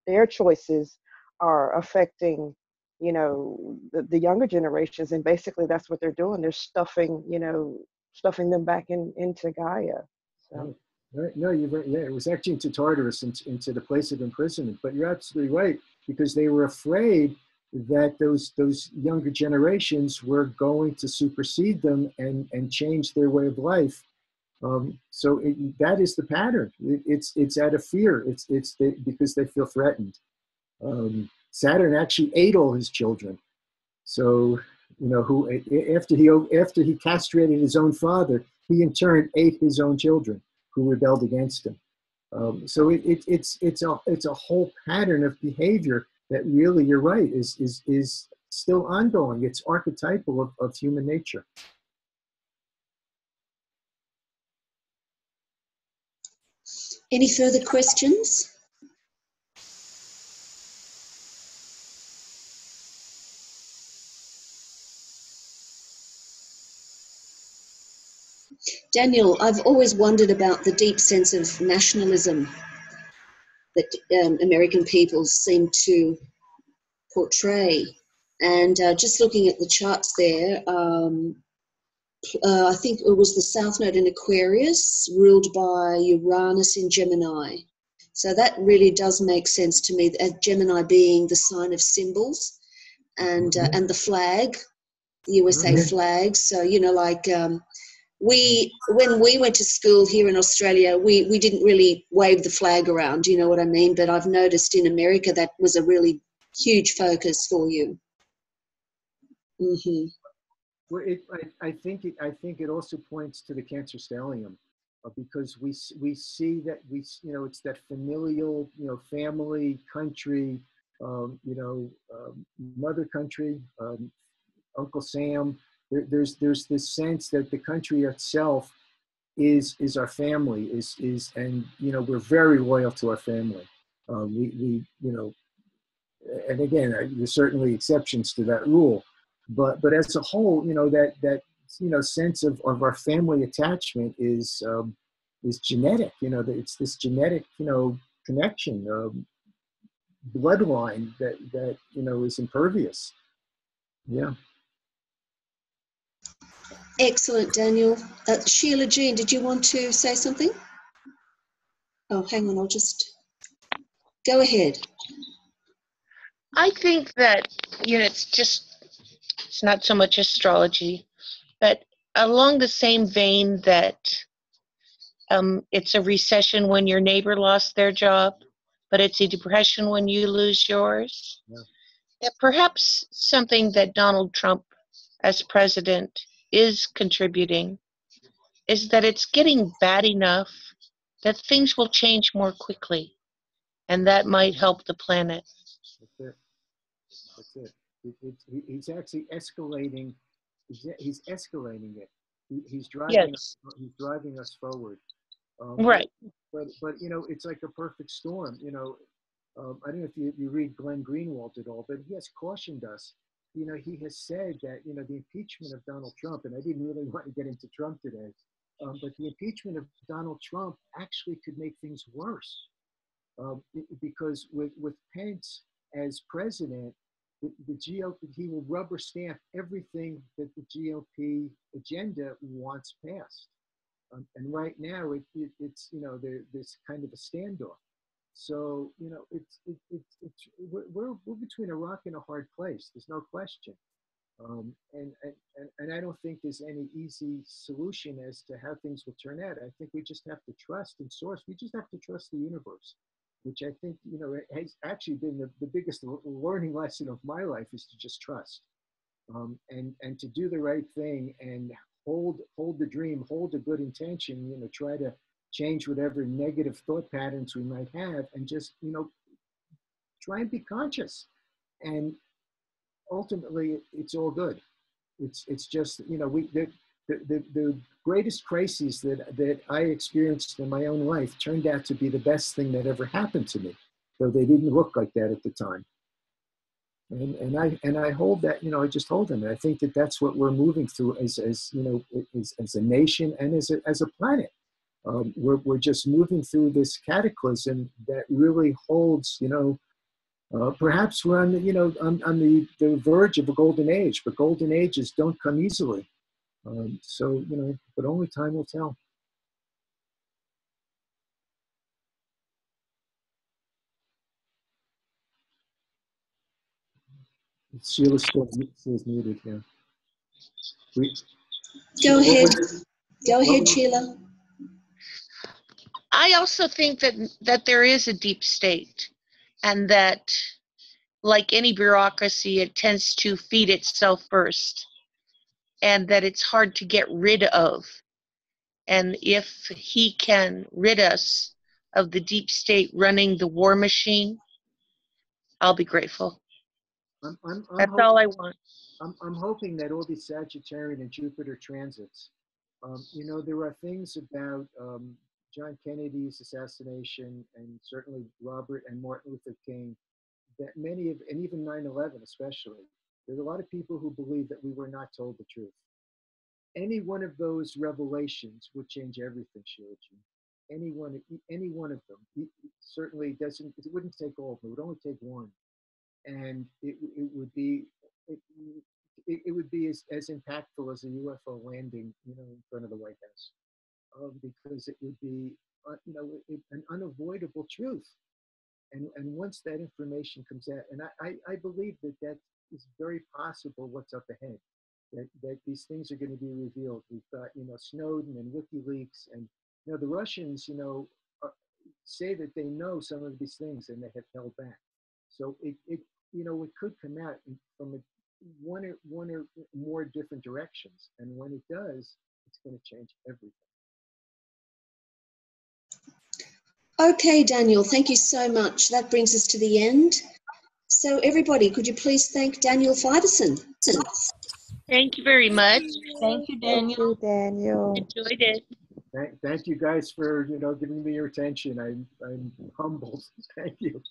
their choices are affecting the younger generations, and basically that's what they're doing. They're stuffing them back into Gaia. So. Right. No, you're right. Yeah, it was actually into Tartarus, into the place of imprisonment. But you're absolutely right, because they were afraid that those younger generations were going to supersede them and change their way of life. That is the pattern. It's out of fear. Because they feel threatened. Saturn actually ate all his children. So, after he castrated his own father, he in turn ate his own children who rebelled against him. It's a whole pattern of behavior that really, you're right, is still ongoing. It's archetypal of human nature. Any further questions? Daniel, I've always wondered about the deep sense of nationalism that American people seem to portray. And just looking at the charts there, I think it was the South Node in Aquarius, ruled by Uranus in Gemini. So that really does make sense to me, Gemini being the sign of symbols and the flag, the USA flag. So, when we went to school here in Australia, we didn't really wave the flag around, you know what I mean? But I've noticed in America that was a really huge focus for you. Mm-hmm. Well, I think it also points to the Cancer stellium, because we see that it's that familial, family, country, mother country, Uncle Sam. There's this sense that the country itself is our family, and we're very loyal to our family. And again, there's certainly exceptions to that rule, but as a whole, that sense of our family attachment is genetic. It's this genetic connection, bloodline that is impervious. Yeah. Excellent, Daniel. Sheila Jean, did you want to say something? Oh, hang on, I'll just go ahead. I think that, it's not so much astrology, but along the same vein that it's a recession when your neighbor lost their job, but it's a depression when you lose yours. Yeah. That perhaps something that Donald Trump as president is contributing is that it's getting bad enough that things will change more quickly, and that might help the planet. That's it. He's actually escalating. He's escalating it. He's driving. Yes. He's driving us forward. Right. But it's like a perfect storm. I don't know if you read Glenn Greenwald at all, but he has cautioned us. He has said that the impeachment of Donald Trump, and I didn't really want to get into Trump today, but the impeachment of Donald Trump actually could make things worse, because with Pence as president, the GOP, he will rubber stamp everything that the GOP agenda wants passed. And right now it's there's kind of a standoff. So we're between a rock and a hard place. There's no question. And I don't think there's any easy solution as to how things will turn out. I think we just have to trust in source. We just have to trust the universe, which I think has actually been the biggest learning lesson of my life, is to just trust, and to do the right thing, and hold the dream, hold a good intention, try to change whatever negative thought patterns we might have, and just try and be conscious, and ultimately it's all good. It's just the greatest crises that I experienced in my own life turned out to be the best thing that ever happened to me, though they didn't look like that at the time. And I hold that, I just hold them. And I think that that's what we're moving through as a nation and as a planet. We're just moving through this cataclysm that really holds, perhaps we're on the verge of a golden age, but golden ages don't come easily. But only time will tell. Sheila's still muted here. Go ahead, Sheila. I also think that there is a deep state, and that, like any bureaucracy, it tends to feed itself first, and that it's hard to get rid of. And if he can rid us of the deep state running the war machine, I'll be grateful. I'm That's all I want. I'm hoping that all these Sagittarian and Jupiter transits, you know, there are things about John Kennedy's assassination and certainly Robert and Martin Luther King that many of, and even 9/11 especially, there's a lot of people who believe that we were not told the truth. Any one of those revelations would change everything, Shilajit. Any one of them. It certainly doesn't, it wouldn't take all of them, it would only take one. And it would be, it, it would be as impactful as a UFO landing, you know, in front of the White House, because it would be, you know, an unavoidable truth. And once that information comes out, and I believe that that is very possible what's up ahead, that these things are going to be revealed. We've got, you know, Snowden and WikiLeaks, and, you know, the Russians, you know, say that they know some of these things and they have held back. So it you know, it could come out from one or more different directions. And when it does, it's going to change everything. Okay, Daniel, thank you so much. That brings us to the end. So everybody, could you please thank Daniel Fiverson? Thank you very much. Thank you, Thank Daniel. you, Daniel. Enjoyed it. Thank you guys for, you know, giving me your attention. I'm humbled. Thank you.